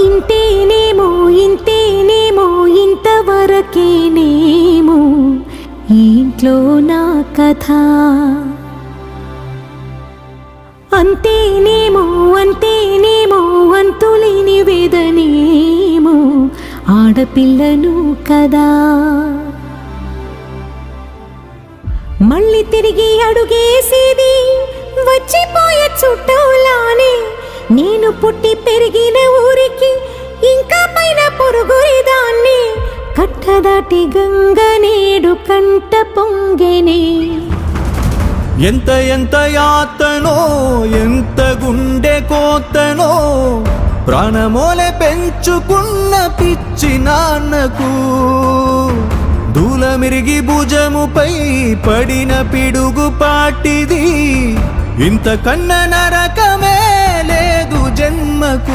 ఇంతేనేమో ఇంతేనేమో ఇంతవరకేనేమో ఈ ఇంట్లో నా కథ. అంతేనేమో అంతేనేమో అంతులేని వేదనేమో ఆడపిల్లను కదా. మళ్ళీ తిరిగి అడుగేసేది వచ్చిపోయే చుట్టూలానే. నేను పుట్టి పెరిగిన ఊరికి ఇంకా పైన పొరుగురిదాన్ని. కట్టదాటి గంగ నేడు కంట పొంగెనే. ఎంత ఎంత యాతనో ఎంత గుండె కోతనో ప్రాణమోలే పెంచుకున్న పిచ్చి నాన్నకు. దూలమిరిగి భుజముపై పడిన పిడుగు పాటిది. ఇంతకన్నా నరకమే లేదు జన్మకు.